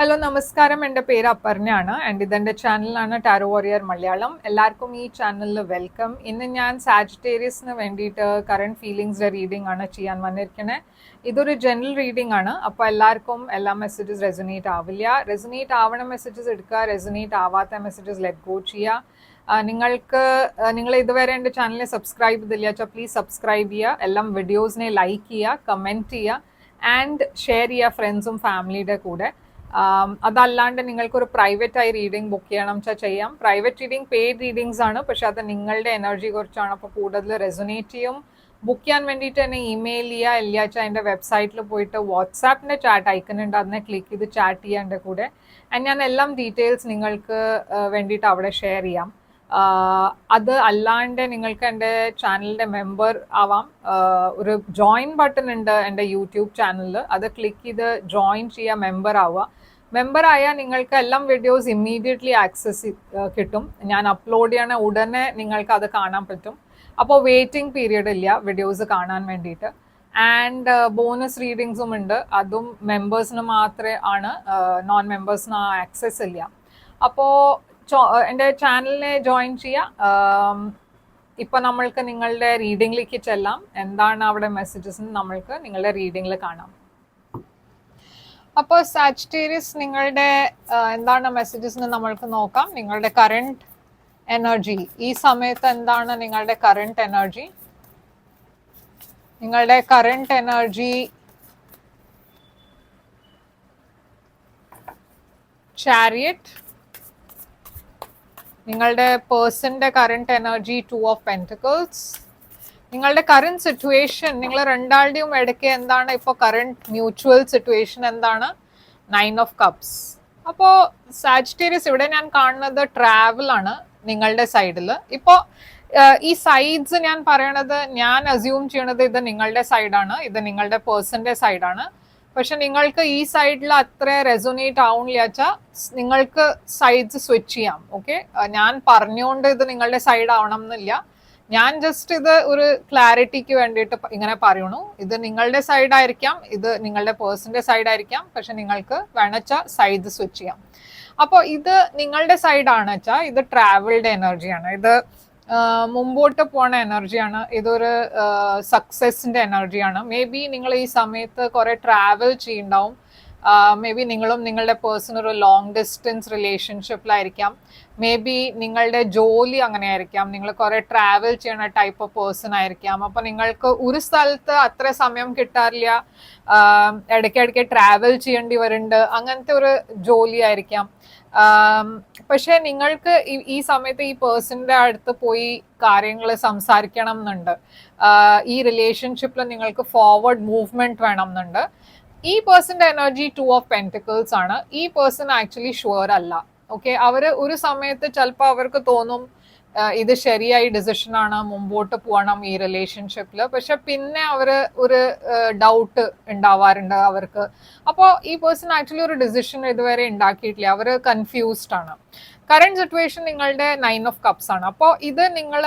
Hello നമസ്കാരം, എൻ്റെ പേര് അപർണയാണ് ആൻഡ് ഇതെൻ്റെ ചാനലാണ് ടാരോ വാരിയർ മലയാളം. എല്ലാവർക്കും ഈ ചാനലിൽ വെൽക്കം. ഇന്ന് ഞാൻ സാജിറ്റേറിയസിന് വേണ്ടിയിട്ട് കറണ്ട് ഫീലിങ്സിൻ്റെ റീഡിംഗ് ആണ് ചെയ്യാൻ വന്നിരിക്കുന്നത്. ഇതൊരു ജനറൽ റീഡിംഗ് ആണ്, അപ്പോൾ എല്ലാവർക്കും എല്ലാ മെസ്സേജസ് റെസൊനേറ്റ് ആവില്ല. റെസൊനേറ്റ് ആവണ മെസ്സേജസ് എടുക്കുക, റെസൊനേറ്റ് ആവാത്ത മെസ്സേജസ് ലെറ്റ് ഗോ ചെയ്യുക. നിങ്ങൾ ഇതുവരെ എൻ്റെ ചാനലിനെ സബ്സ്ക്രൈബ് ചെയ്തില്ല വെച്ചാൽ പ്ലീസ് സബ്സ്ക്രൈബ് ചെയ്യുക, എല്ലാം വീഡിയോസിനെ ലൈക്ക് ചെയ്യുക, കമൻറ്റ് ചെയ്യുക ആൻഡ് ഷെയർ ചെയ്യുക ഫ്രണ്ട്സും ഫാമിലിയുടെ കൂടെ. അതല്ലാണ്ട് നിങ്ങൾക്കൊരു പ്രൈവറ്റായി റീഡിംഗ് ബുക്ക് ചെയ്യണം വെച്ചാൽ ചെയ്യാം. പ്രൈവറ്റ് റീഡിംഗ് പെയ്ഡ് റീഡിങ്സ് ആണ്, പക്ഷെ അത് നിങ്ങളുടെ എനർജി കുറിച്ചാണ്, അപ്പോൾ കൂടുതൽ റെസൊനേറ്റ് ചെയ്യും. ബുക്ക് ചെയ്യാൻ വേണ്ടിയിട്ട് തന്നെ ഇമെയിൽ ചെയ്യുക, ഇല്ല വെച്ചാൽ എൻ്റെ വെബ്സൈറ്റിൽ പോയിട്ട് വാട്സാപ്പിൻ്റെ ചാറ്റ് ഐക്കൺ ഉണ്ട്, അതിനെ ക്ലിക്ക് ചെയ്ത് ചാറ്റ് ചെയ്യാൻ എൻ്റെ കൂടെ. ആൻഡ് ഞാൻ എല്ലാം ഡീറ്റെയിൽസ് നിങ്ങൾക്ക് വേണ്ടിയിട്ട് അവിടെ ഷെയർ ചെയ്യാം. അത് അല്ലാണ്ട് നിങ്ങൾക്ക് എൻ്റെ ചാനലിൻ്റെ മെമ്പർ ആവാം. ഒരു ജോയിൻ ബട്ടൺ ഉണ്ട് എൻ്റെ യൂട്യൂബ് ചാനലിൽ, അത് ക്ലിക്ക് ചെയ്ത് ജോയിൻ ചെയ്യുക, മെമ്പർ ആവുക. മെമ്പർ ആയാൽ നിങ്ങൾക്ക് എല്ലാം വീഡിയോസ് ഇമ്മീഡിയറ്റ്ലി ആക്സസ് കിട്ടും. ഞാൻ അപ്ലോഡ് ചെയ്യണ ഉടനെ നിങ്ങൾക്ക് അത് കാണാൻ പറ്റും. അപ്പോൾ വെയിറ്റിംഗ് പീരീഡ് ഇല്ല വീഡിയോസ് കാണാൻ വേണ്ടിയിട്ട്. ആൻഡ് ബോണസ് റീഡിങ്സും ഉണ്ട്, അതും മെമ്പേഴ്സിന് മാത്രമേ ആണ്, നോൺ മെമ്പേഴ്സിന് ആക്സസ് ഇല്ല. അപ്പോൾ എൻ്റെ ചാനലിനെ ജോയിൻ ചെയ്യുക. ഇപ്പം നമ്മൾക്ക് നിങ്ങളുടെ റീഡിങ്ങിലേക്ക് ചെല്ലാം. എന്താണ് അവിടെ മെസ്സേജസ് നമ്മൾക്ക് നിങ്ങളുടെ റീഡിങ്ങിൽ കാണാം. അപ്പോൾ സാജിറ്റേറിയസ്, നിങ്ങളുടെ എന്താണ് മെസ്സേജസ് എന്ന് നമ്മൾക്ക് നോക്കാം. നിങ്ങളുടെ കറണ്ട് എനർജി ഈ സമയത്ത് എന്താണ്? നിങ്ങളുടെ കറണ്ട് എനർജി ചാരിയറ്റ്. നിങ്ങളുടെ പേഴ്സന്റെ കറണ്ട് എനർജി 2 ഓഫ് പെന്റിക്കിൾസ്. നിങ്ങളുടെ കറണ്ട് സിറ്റുവേഷൻ, നിങ്ങൾ രണ്ടാളുടെയും ഇടയ്ക്ക് എന്താണ് ഇപ്പോൾ കറണ്ട് മ്യൂച്വൽ സിറ്റുവേഷൻ എന്താണ്? 9 ഓഫ് കപ്സ്. അപ്പോൾ സാജിറ്റേറിയസ്, ഇവിടെ ഞാൻ കാണുന്നത് ട്രാവൽ ആണ് നിങ്ങളുടെ സൈഡിൽ. ഇപ്പോൾ ഈ സൈഡ്സ് ഞാൻ പറയണത്, ഞാൻ അസ്യൂം ചെയ്യണത് ഇത് നിങ്ങളുടെ സൈഡാണ്, ഇത് നിങ്ങളുടെ പേഴ്സന്റെ സൈഡാണ്. പക്ഷെ നിങ്ങൾക്ക് ഈ സൈഡിൽ അത്ര റെസൊനേറ്റ് ആവുന്നില്ല വെച്ചാൽ നിങ്ങൾക്ക് സൈഡ്സ് സ്വിച്ച് ചെയ്യാം. ഓക്കെ, ഞാൻ പറഞ്ഞുകൊണ്ട് ഇത് നിങ്ങളുടെ സൈഡ് ആവണം എന്നില്ല. ഞാൻ ജസ്റ്റ് ഇത് ഒരു ക്ലാരിറ്റിക്ക് വേണ്ടിയിട്ട് ഇങ്ങനെ പറയണു. ഇത് നിങ്ങളുടെ സൈഡ് ആയിരിക്കാം, ഇത് നിങ്ങളുടെ പേഴ്സന്റെ സൈഡ് ആയിരിക്കാം, പക്ഷെ നിങ്ങൾക്ക് വേണച്ചാൽ സൈഡ് സ്വിച്ച് ചെയ്യാം. അപ്പോൾ ഇത് നിങ്ങളുടെ സൈഡാണ് വെച്ചാൽ ഇത് ട്രാവൽഡ് എനർജിയാണ്, ഇത് മുമ്പോട്ട് പോണ എനർജിയാണ്, ഇതൊരു സക്സസിന്റെ എനർജിയാണ്. മേ ബി നിങ്ങൾ ഈ സമയത്ത് കുറെ ട്രാവൽ ചെയ്യുന്നുണ്ടാവും. മേ ബി നിങ്ങളും നിങ്ങളുടെ പേഴ്സൺ ഒരു ലോങ് ഡിസ്റ്റൻസ് റിലേഷൻഷിപ്പിലായിരിക്കാം. മേ ബി നിങ്ങളുടെ ജോലി അങ്ങനെ ആയിരിക്കാം, നിങ്ങൾ കുറെ ട്രാവൽ ചെയ്യണ ടൈപ്പ് ഓഫ് പേഴ്സൺ ആയിരിക്കാം. അപ്പൊ നിങ്ങൾക്ക് ഒരു സ്ഥലത്ത് അത്ര സമയം കിട്ടാറില്ല, ഇടയ്ക്കിടയ്ക്ക് ട്രാവൽ ചെയ്യേണ്ടി വരുന്നുണ്ട്, അങ്ങനത്തെ ഒരു ജോലി ആയിരിക്കാം. പക്ഷെ നിങ്ങൾക്ക് ഈ സമയത്ത് ഈ പേഴ്സന്റെ അടുത്ത് പോയി കാര്യങ്ങൾ സംസാരിക്കണം എന്നുണ്ട്. ഈ റിലേഷൻഷിപ്പിൽ നിങ്ങൾക്ക് ഫോർവേഡ് മൂവ്മെന്റ് വേണം എന്നുണ്ട്. ഈ പേഴ്സന്റെ എനർജി 2 ഓഫ് പെന്റിക്കിൾസ് ആണ്. ഈ പേഴ്സൺ ആക്ച്വലി ഷുവർ അല്ല. ഓക്കെ, അവര് ഒരു സമയത്ത് ചിലപ്പോൾ അവർക്ക് തോന്നും ഇത് ശരിയായി ഡിസിഷൻ ആണ്, മുമ്പോട്ട് പോകണം ഈ റിലേഷൻഷിപ്പിൽ. പക്ഷെ പിന്നെ അവര് ഒരു ഡൗട്ട് ഉണ്ടാവാറുണ്ട് അവർക്ക്. അപ്പോൾ ഈ പേഴ്സൺ ആക്ച്വലി ഒരു ഡിസിഷൻ ഇതുവരെ ഉണ്ടാക്കിയിട്ടില്ല, അവര് കൺഫ്യൂസ്ഡ് ആണ്. കറന്റ് സിറ്റുവേഷൻ നിങ്ങളുടെ 9 ഓഫ് കപ്സ് ആണ്. അപ്പോൾ ഇത് നിങ്ങൾ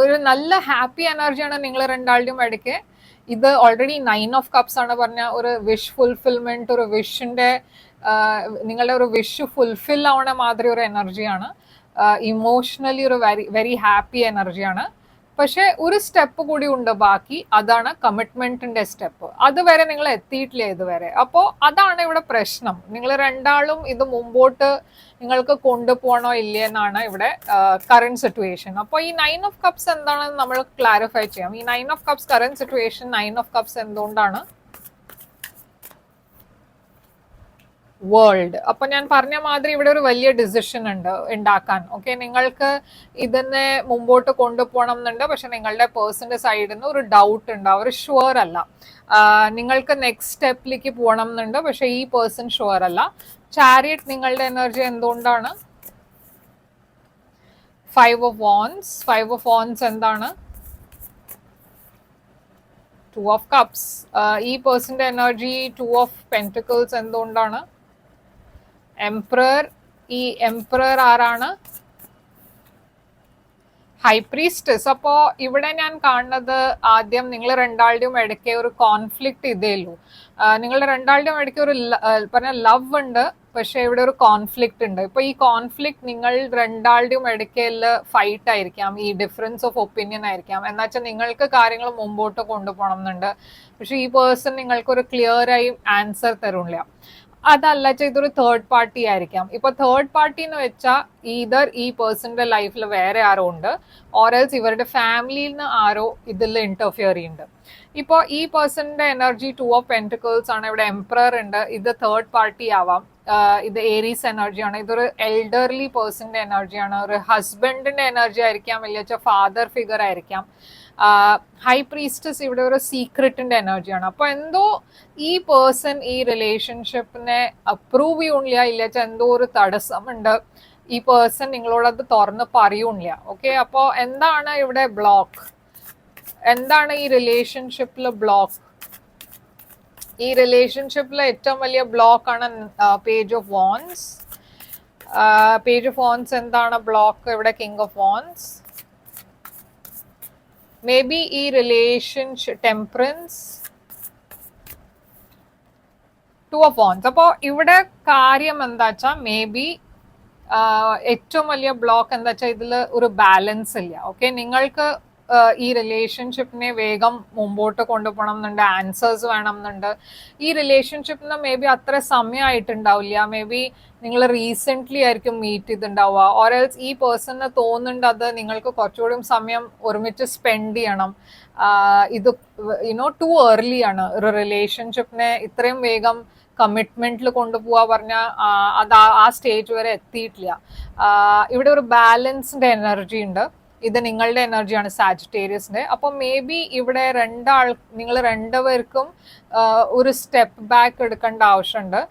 ഒരു നല്ല ഹാപ്പി എനർജിയാണ് നിങ്ങൾ രണ്ടാളുടെയും ഇടയ്ക്ക്. ഇത് ഓൾറെഡി 9 ഓഫ് കപ്സ് ആണ് പറഞ്ഞ ഒരു വിഷ് ഫുൾഫിൽമെന്റ്, ഒരു വിഷിന്റെ നിങ്ങളുടെ ഒരു വിഷ് ഫുൾഫിൽ ആവണ മാതിരി ഒരു എനർജിയാണ്. ഇമോഷണലി ഒരു വെരി ഹാപ്പി എനർജിയാണ്. പക്ഷെ ഒരു സ്റ്റെപ്പ് കൂടി ഉണ്ട് ബാക്കി, അതാണ് കമ്മിറ്റ്മെന്റിന്റെ സ്റ്റെപ്പ്. അതുവരെ നിങ്ങൾ എത്തിയിട്ടില്ല ഇതുവരെ. അപ്പോൾ അതാണ് ഇവിടെ പ്രശ്നം. നിങ്ങൾ രണ്ടാളും ഇത് മുമ്പോട്ട് നിങ്ങൾക്ക് കൊണ്ടുപോകണോ ഇല്ലേ എന്നാണ് ഇവിടെ കറന്റ് സിറ്റുവേഷൻ. അപ്പോൾ ഈ 9 ഓഫ് കപ്സ് എന്താണെന്ന് നമ്മൾ ക്ലാരിഫൈ ചെയ്യാം. ഈ 9 of cups current situation, 9 of cups എന്തുകൊണ്ടാണ്? വേൾഡ്. അപ്പൊ ഞാൻ പറഞ്ഞ മാതിരി ഇവിടെ ഒരു വലിയ ഡിസിഷൻ ഉണ്ട് ഉണ്ടാക്കാൻ. ഓക്കെ, നിങ്ങൾക്ക് ഇതിനെ മുമ്പോട്ട് കൊണ്ടുപോകണം എന്നുണ്ട്, പക്ഷെ നിങ്ങളുടെ പേഴ്സന്റെ സൈഡിൽ നിന്ന് ഒരു ഡൗട്ട് ഉണ്ട്, അവർ ഷുവർ അല്ല. നിങ്ങൾക്ക് നെക്സ്റ്റ് സ്റ്റെപ്പിലേക്ക് പോകണം എന്നുണ്ട്, പക്ഷെ ഈ പേഴ്സൺ ഷുവർ അല്ല. ചാരിയറ്റ് നിങ്ങളുടെ എനർജി എന്തുകൊണ്ടാണ്? 5 ഓഫ് വാൻസ്. 5 ഓഫ് വാൻസ് എന്താണ്? 2 ഓഫ് കപ്സ്. ഈ പേഴ്സന്റെ എനർജി 2 ഓഫ് പെന്റിക്കിൾസ് എന്തുകൊണ്ടാണ്? എംപറർ. ഈ എംപറർ ആരാണ്? High priestess. അപ്പോ ഇവിടെ ഞാൻ കാണുന്നത് ആദ്യം നിങ്ങൾ രണ്ടാളുടെയും ഇടയ്ക്ക് ഒരു കോൺഫ്ലിക്റ്റ് ഇതേ ഉള്ളൂ. നിങ്ങളുടെ രണ്ടാളുടെയും ഇടയ്ക്ക് ഒരു പറഞ്ഞ ലവ് ഉണ്ട്, പക്ഷെ ഇവിടെ ഒരു കോൺഫ്ലിക്റ്റ് ഉണ്ട്. ഇപ്പൊ ഈ കോൺഫ്ലിക്റ്റ് നിങ്ങൾ രണ്ടാളുടെയും ഇടയ്ക്കുള്ള ഫൈറ്റ് ആയിരിക്കാം, ഈ ഡിഫറൻസ് ഓഫ് ഒപ്പീനിയൻ ആയിരിക്കാം. എന്നുവെച്ചാൽ നിങ്ങൾക്ക് കാര്യങ്ങൾ മുമ്പോട്ട് കൊണ്ടുപോകണം എന്നുണ്ട്, പക്ഷെ ഈ പേഴ്സൺ നിങ്ങൾക്ക് ഒരു ക്ലിയർ ആയി ആൻസർ തരില്ല. അതല്ല, ഇതൊരു തേർഡ് പാർട്ടി ആയിരിക്കാം. ഇപ്പൊ തേർഡ് പാർട്ടി എന്ന് വെച്ചാൽ ഈതർ ഈ പേഴ്സന്റെ ലൈഫിൽ വേറെ ആരോ ഉണ്ട്, ഓറൽസ് ഇവരുടെ ഫാമിലിയിൽ നിന്ന് ആരോ ഇതിൽ ഇന്റർഫിയർ ചെയ്യുന്നുണ്ട്. ഇപ്പോൾ ഈ പേഴ്സന്റെ എനർജി 2 ഓഫ് പെന്റിക്കിൾസ് ആണ്, ഇവിടെ എംപറർ ഉണ്ട്. ഇത് തേർഡ് പാർട്ടി ആവാം, ഇത് ഏരീസ് എനർജിയാണ്, ഇതൊരു എൽഡർലി പേഴ്സന്റെ എനർജിയാണ്, ഒരു ഹസ്ബൻഡിന്റെ എനർജി ആയിരിക്കാം, വലിയ ഫാദർ ഫിഗർ ആയിരിക്കാം. ഹൈ പ്രീസ്റ്റസ് ഇവിടെ ഒരു സീക്രട്ടിന്റെ എനർജിയാണ്. അപ്പൊ എന്തോ ഈ പേഴ്സൺ ഈ റിലേഷൻഷിപ്പിനെ അപ്രൂവ് ചെയ്യണില്ല, ഇല്ല എന്തോ ഒരു തടസ്സമുണ്ട്. ഈ പേഴ്സൺ നിങ്ങളോട് അത് തുറന്ന് പറയൂണില്ല. ഓക്കെ, അപ്പോ എന്താണ് ഇവിടെ ബ്ലോക്ക്? എന്താണ് ഈ റിലേഷൻഷിപ്പില് ബ്ലോക്ക്? ഈ റിലേഷൻഷിപ്പിലെ ഏറ്റവും വലിയ ബ്ലോക്ക് ആണ് page of wands. Page of wands എന്താണ് ബ്ലോക്ക്? ഇവിടെ king of wands. May be ഈ റിലേഷൻഷിപ്പ് ടെമ്പറൻസ്, 2 ഓഫ് വാൻസ്. അപ്പോൾ ഇവിടെ കാര്യം എന്താ വെച്ചാൽ മേ ബി ഏറ്റവും വലിയ ബ്ലോക്ക് എന്താ വെച്ചാൽ ഇതിൽ ഒരു ബാലൻസ് ഇല്ല. ഓക്കെ, നിങ്ങൾക്ക് ഈ റിലേഷൻഷിപ്പിനെ വേഗം മുമ്പോട്ട് കൊണ്ടുപോകണം എന്നുണ്ട്, ആൻസേഴ്സ് വേണം എന്നുണ്ട്. ഈ റിലേഷൻഷിപ്പിന് മേ ബി അത്ര സമയമായിട്ടുണ്ടാവില്ല, മേ ബി നിങ്ങൾ റീസെൻ്റ്ലി ആയിരിക്കും മീറ്റ് ചെയ്തിട്ടുണ്ടാവുക, ഓർഎൽസ് ഈ പേഴ്സണിന് തോന്നുന്നുണ്ട് അത് നിങ്ങൾക്ക് കുറച്ചുകൂടി സമയം ഒരുമിച്ച് സ്പെൻഡ് ചെയ്യണം. ഇത് ടു ഏർലി ആണ് ഒരു റിലേഷൻഷിപ്പിനെ ഇത്രയും വേഗം കമ്മിറ്റ്മെന്റിൽ കൊണ്ടുപോവാ പറഞ്ഞാൽ അത് ആ സ്റ്റേജ് വരെ എത്തിയിട്ടില്ല. ഇവിടെ ഒരു ബാലൻസ്ഡ് എനർജി ഉണ്ട്, ഇത് നിങ്ങളുടെ എനർജിയാണ് സാജിറ്റേറിയസിന്റെ. അപ്പോൾ മേ ബി ഇവിടെ നിങ്ങൾ രണ്ടുപേർക്കും ഒരു സ്റ്റെപ്പ് ബാക്ക് എടുക്കേണ്ട ആവശ്യമുണ്ട്.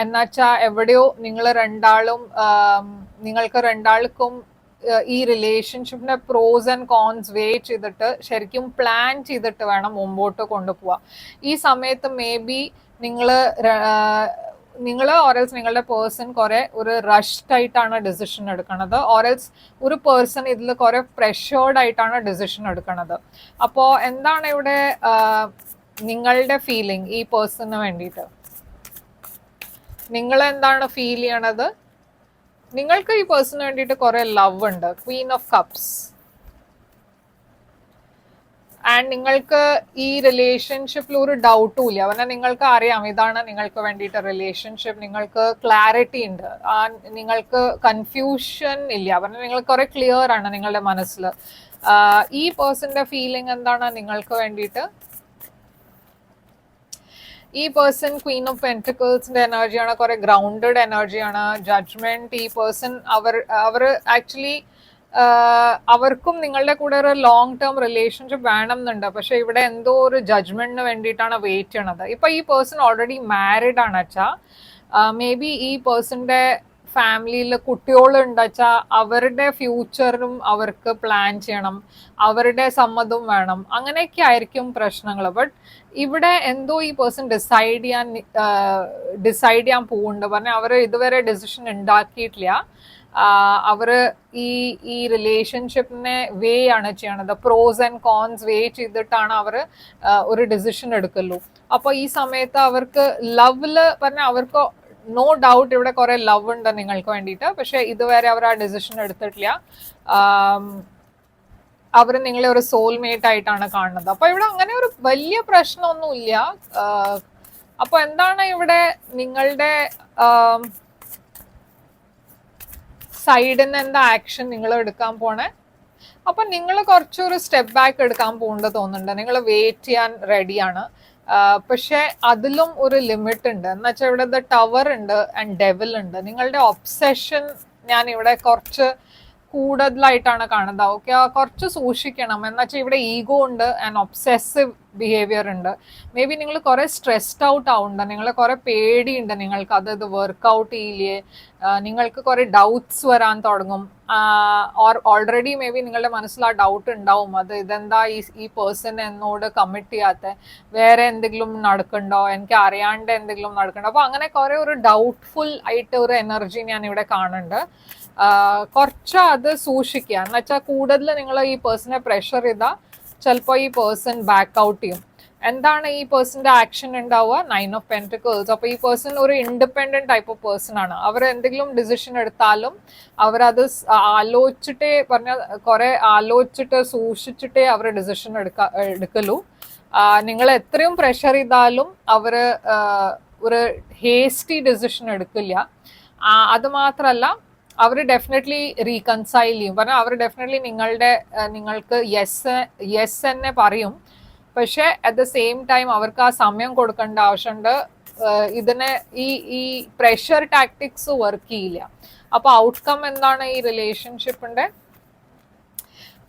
എന്നുവെച്ചാൽ എവിടെയോ നിങ്ങൾക്ക് രണ്ടാൾക്കും ഈ റിലേഷൻഷിപ്പിന്റെ പ്രോസ് ആൻഡ് കോൺസ് വെയിറ്റ് ചെയ്തിട്ട് ശരിക്കും പ്ലാൻ ചെയ്തിട്ട് വേണം മുമ്പോട്ട് കൊണ്ടുപോവാ. ഈ സമയത്ത് മേ ബി നിങ്ങൾ ഓറൽസ് നിങ്ങളുടെ പേഴ്സൺ കുറെ ഒരു റഷ്ഡ് ആയിട്ടാണ് ഡിസിഷൻ എടുക്കുന്നത്, ഓറൽസ് ഒരു പേഴ്സൺ ഇതിൽ കുറെ പ്രഷേർഡ് ആയിട്ടാണ് ഡിസിഷൻ എടുക്കുന്നത്. അപ്പോൾ എന്താണ് ഇവിടെ നിങ്ങളുടെ ഫീലിംഗ് ഈ പേഴ്സണിന് വേണ്ടിയിട്ട്? നിങ്ങൾ എന്താണ് ഫീൽ ചെയ്യണത്? നിങ്ങൾക്ക് ഈ പേഴ്സണിന് വേണ്ടിയിട്ട് കുറെ ലവ് ഉണ്ട്, ക്വീൻ ഓഫ് കപ്സ്. ആൻഡ് നിങ്ങൾക്ക് ഈ റിലേഷൻഷിപ്പിൽ ഒരു ഡൗട്ടും ഇല്ല, പറഞ്ഞാൽ നിങ്ങൾക്ക് അറിയാം ഇതാണ് നിങ്ങൾക്ക് വേണ്ടിയിട്ട് റിലേഷൻഷിപ്പ്, നിങ്ങൾക്ക് ക്ലാരിറ്റി ഉണ്ട്, നിങ്ങൾക്ക് കൺഫ്യൂഷൻ ഇല്ല, പറഞ്ഞാൽ നിങ്ങൾ കുറെ ക്ലിയർ ആണ് നിങ്ങളുടെ മനസ്സിൽ. ഈ പേഴ്സന്റെ ഫീലിംഗ് എന്താണ് നിങ്ങൾക്ക് വേണ്ടിയിട്ട്? ഈ പേഴ്സൺ ക്വീൻ ഓഫ് പെന്റിക്കിൾസിന്റെ എനർജിയാണ്, കുറെ ഗ്രൗണ്ടഡ് എനർജിയാണ്, ജഡ്ജ്മെന്റ്. ഈ പേഴ്സൺ അവർ ആക്ച്വലി അവർക്കും നിങ്ങളുടെ കൂടെ ഒരു ലോങ് ടേം റിലേഷൻഷിപ്പ് വേണം എന്നുണ്ട്, പക്ഷെ ഇവിടെ എന്തോ ഒരു ജഡ്ജ്മെന്റിന് വേണ്ടിയിട്ടാണ് വെയിറ്റ് ചെയ്യണത്. ഇപ്പൊ ഈ പേഴ്സൺ ഓൾറെഡി മാരിഡ് ആണ് വെച്ചാൽ മേ ബി ഈ പേഴ്സന്റെ ഫാമിലിയിൽ കുട്ടികളുണ്ട് വെച്ചാൽ അവരുടെ ഫ്യൂച്ചറും അവർക്ക് പ്ലാൻ ചെയ്യണം, അവരുടെ സമ്മതവും വേണം, അങ്ങനെയൊക്കെ ആയിരിക്കും പ്രശ്നങ്ങൾ. ബട്ട് ഇവിടെ എന്തോ ഈ പേഴ്സൺ ഡിസൈഡ് ചെയ്യാൻ പോകുന്നുണ്ട്, പറഞ്ഞാൽ അവർ ഇതുവരെ ഡിസിഷൻ ഉണ്ടാക്കിയിട്ടില്ല. അവര് ഈ റിലേഷൻഷിപ്പിനെ വേ ആണ് ചെയ്യണത്, പ്രോസ് ആൻഡ് കോൺസ് വേ ചെയ്തിട്ടാണ് അവർ ഒരു ഡിസിഷൻ എടുക്കുള്ളൂ. അപ്പൊ ഈ സമയത്ത് അവർക്ക് ലവില് പറഞ്ഞാൽ അവർക്ക് നോ ഡൗട്ട് ഇവിടെ കുറെ ലവ് ഉണ്ട് നിങ്ങൾക്ക് വേണ്ടിയിട്ട്, പക്ഷെ ഇതുവരെ അവർ ആ ഡിസിഷൻ എടുത്തിട്ടില്ല. അവർ നിങ്ങളെ ഒരു സോൾമേറ്റ് ആയിട്ടാണ് കാണുന്നത്. അപ്പൊ ഇവിടെ അങ്ങനെ ഒരു വലിയ പ്രശ്നമൊന്നുമില്ല. അപ്പൊ എന്താണ് ഇവിടെ നിങ്ങളുടെ സൈഡിൽ നിന്ന് എന്താ ആക്ഷൻ നിങ്ങൾ എടുക്കാൻ പോണേ? അപ്പൊ നിങ്ങൾ കുറച്ചൊരു സ്റ്റെപ്പ് ബാക്ക് എടുക്കാൻ പോകേണ്ടത് തോന്നുന്നുണ്ട്, നിങ്ങൾ വെയിറ്റ് ചെയ്യാൻ റെഡിയാണ്. പക്ഷെ അതിലും ഒരു ലിമിറ്റ് ഉണ്ട്, എന്ന് വെച്ചാൽ ഇവിടെ ടവർ ഉണ്ട് ആൻഡ് ഡെവിൽ ഉണ്ട്. നിങ്ങളുടെ ഒബ്സെഷൻ ഞാൻ ഇവിടെ കുറച്ച് കൂടുതലായിട്ടാണ് കാണുന്നത്. ഓക്കെ, കുറച്ച് സൂക്ഷിക്കണം, എന്നുവെച്ചാൽ ഇവിടെ ഈഗോ ഉണ്ട് ആൻഡ് ഒബ്സെസീവ് ബിഹേവിയർ ഉണ്ട്. മേ ബി നിങ്ങൾ കുറെ സ്ട്രെസ്ഡ് ഔട്ട് ആവുന്നുണ്ട്, നിങ്ങൾ കുറെ പേടിയുണ്ട്, നിങ്ങൾക്ക് അത് വർക്ക്ഔട്ട് ചെയ്യില്ലേ, നിങ്ങൾക്ക് കുറെ ഡൗട്ട്സ് വരാൻ തുടങ്ങും. ഓൾറെഡി മേ ബി നിങ്ങളുടെ മനസ്സിൽ ആ ഡൗട്ട് ഉണ്ടാവും, അത് ഇതെന്താ ഈ പേഴ്സൺ എന്നോട് കമ്മിറ്റ് ചെയ്യാത്ത, വേറെ എന്തെങ്കിലും നടക്കണ്ടോ, എനിക്ക് അറിയാണ്ട് എന്തെങ്കിലും നടക്കണ്ടോ. അപ്പൊ അങ്ങനെ കുറെ ഒരു ഡൗട്ട്ഫുൾ ആയിട്ട് ഒരു എനർജി ഞാൻ ഇവിടെ കാണുന്നുണ്ട്. കുറച്ച് അത് സൂക്ഷിക്കുക. എന്ന് വെച്ചാൽ കൂടുതൽ നിങ്ങൾ ഈ പേഴ്സണെ പ്രഷർ ചെയ്താൽ ചിലപ്പോൾ ഈ പേഴ്സൺ ബാക്ക് ഔട്ട് ചെയ്യും. എന്താണ് ഈ പേഴ്സന്റെ ആക്ഷൻ ഉണ്ടാവുക? 9 of Pentacles. അപ്പോൾ ഈ പേഴ്സൺ ഒരു ഇൻഡിപെൻഡന്റ് ടൈപ്പ് ഓഫ് പേഴ്സൺ ആണ്. അവർ എന്തെങ്കിലും ഡിസിഷൻ എടുത്താലും അവരത് ആലോചിച്ചിട്ടേ കുറെ ആലോചിച്ചിട്ട് സൂക്ഷിച്ചിട്ടേ അവർ ഡിസിഷൻ എടുക്കലൂ. നിങ്ങൾ എത്രയും പ്രഷർ ചെയ്താലും അവര് ഒരു ഹേസ്റ്റി ഡിസിഷൻ എടുക്കില്ല. അത് മാത്രമല്ല അവർ ഡെഫിനറ്റ്ലി റീകൺസൈൽ ചെയ്യും. പറഞ്ഞാൽ അവർ ഡെഫിനറ്റ്ലി നിങ്ങൾക്ക് യെസ് തന്നെ പറയും. പക്ഷെ അറ്റ് ദ സെയിം ടൈം അവർക്ക് ആ സമയം കൊടുക്കേണ്ട ആവശ്യമുണ്ട്. ഇതിനെ ഈ പ്രഷർ ടാക്ടിക്സ് വർക്ക് ചെയ്യില്ല. അപ്പൊ ഔട്ട്കം എന്താണ് ഈ റിലേഷൻഷിപ്പിന്റെ?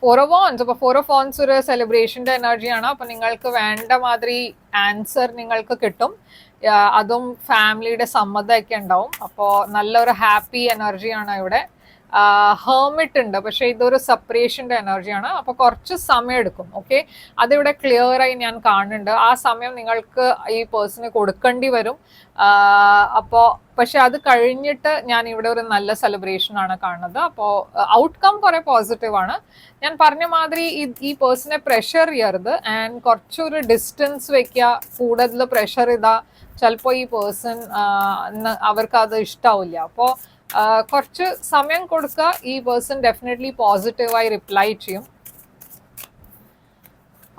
4 of Wands. അപ്പോൾ 4 of Wands ഒരു സെലിബ്രേഷന്റെ എനർജിയാണ്. അപ്പൊ നിങ്ങൾക്ക് വേണ്ട മാതിരി ആൻസർ നിങ്ങൾക്ക് കിട്ടും. അതും ഫാമിലിയുടെ സമ്മതമൊക്കെ ഉണ്ടാവും. അപ്പോൾ നല്ലൊരു ഹാപ്പി എനർജിയാണ് ഇവിടെ. ഹേർമിറ്റ് ഉണ്ട്, പക്ഷെ ഇതൊരു സെപ്പറേഷന്റെ എനർജിയാണ്. അപ്പൊ കുറച്ച് സമയം എടുക്കും. ഓക്കെ, അതിവിടെ ക്ലിയർ ആയി ഞാൻ കാണുന്നുണ്ട്. ആ സമയം നിങ്ങൾക്ക് ഈ പേഴ്സണ് കൊടുക്കേണ്ടി വരും. അപ്പോൾ പക്ഷെ അത് കഴിഞ്ഞിട്ട് ഞാൻ ഇവിടെ ഒരു നല്ല സെലിബ്രേഷൻ ആണ് കാണുന്നത്. അപ്പോൾ ഔട്ട്കം കുറെ പോസിറ്റീവ് ആണ്. ഞാൻ പറഞ്ഞ മാതിരി ഈ പേഴ്സണെ പ്രഷർ ചെയ്യരുത്. ആൻഡ് കുറച്ചൊരു ഡിസ്റ്റൻസ് വെക്കുക. കൂടുതൽ പ്രഷർ ചെയ്താ ചിലപ്പോൾ ഈ പേഴ്സൺ അവർക്ക് അത് ഇഷ്ടാവില്ല. അപ്പോൾ കുറച്ച് സമയം കൊടുക്കുക. ഈ പേഴ്സൺ ഡെഫിനറ്റ്ലി പോസിറ്റീവായി റിപ്ലൈ ചെയ്യും.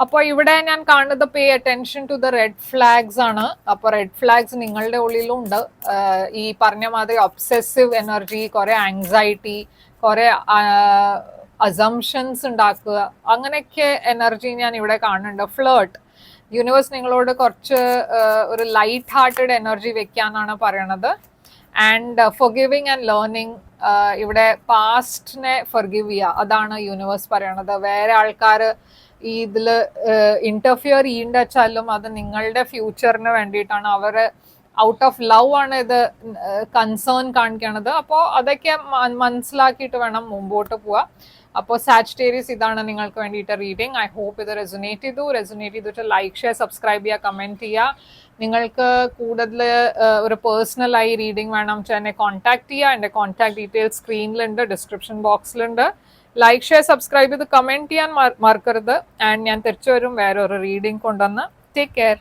അപ്പോൾ ഇവിടെ ഞാൻ കാണുന്നത് pay attention to the red flags ആണ്. അപ്പോൾ റെഡ് ഫ്ലാഗ്സ് നിങ്ങളുടെ ഉള്ളിലും ഉണ്ട്. ഈ പറഞ്ഞ മാതിരി ഒബ്സെസീവ് എനർജി, കുറെ ആങ്സൈറ്റി, കുറെ അസംഷൻസ് ഉണ്ടാക്കുക, അങ്ങനെയൊക്കെ എനർജി ഞാൻ ഇവിടെ കാണുന്നുണ്ട്. ഫ്ലേർട്ട്, യൂണിവേഴ്സ് നിങ്ങളോട് കുറച്ച് ഒരു ലൈറ്റ് ഹാർട്ടഡ് എനർജി വെക്കാന്നാണ് പറയണത്. ആൻഡ് ഫൊർഗിവിങ് ആൻഡ് ലേണിംഗ്, ഇവിടെ പാസ്റ്റിനെ ഫൊർഗിവ് ചെയ്യുക, അതാണ് യൂണിവേഴ്സ് പറയണത്. വേറെ ആൾക്കാർ ഈ ഇതിൽ ഇന്റർഫിയർ ചെയ്യേണ്ട വെച്ചാലും അത് നിങ്ങളുടെ ഫ്യൂച്ചറിന് വേണ്ടിയിട്ടാണ്. അവർ ഔട്ട് ഓഫ് ലവ് ആണ് ഇത് കൺസേൺ കാണിക്കണത്. അപ്പോൾ അതൊക്കെ മനസ്സിലാക്കിയിട്ട് വേണം മുമ്പോട്ട് പോവാ. അപ്പോൾ സാജിറ്റേറിയസ്, ഇതാണ് നിങ്ങൾക്ക് വേണ്ടിയിട്ട് റീഡിങ്. ഐ ഹോപ്പ് ഇത് റെസൊനേറ്റ് ചെയ്തിട്ട് ലൈക്ക്, ഷെയർ, സബ്സ്ക്രൈബ് ചെയ്യുക, കമൻറ്റ് ചെയ്യുക. നിങ്ങൾക്ക് കൂടുതൽ ഒരു പേഴ്സണലായി റീഡിങ് വേണം എന്നെ കോൺടാക്ട് ചെയ്യുക. എൻ്റെ കോൺടാക്ട് ഡീറ്റെയിൽസ് സ്ക്രീനിലുണ്ട്, ഡിസ്ക്രിപ്ഷൻ ബോക്സിലുണ്ട്. ലൈക്ക്, ഷെയർ, സബ്സ്ക്രൈബ് ചെയ്ത് കമൻറ്റ് ചെയ്യാൻ മറക്കരുത്. ആൻഡ് ഞാൻ തിരിച്ചു വരും വേറൊരു റീഡിങ് കൊണ്ടുവന്ന്. Take care.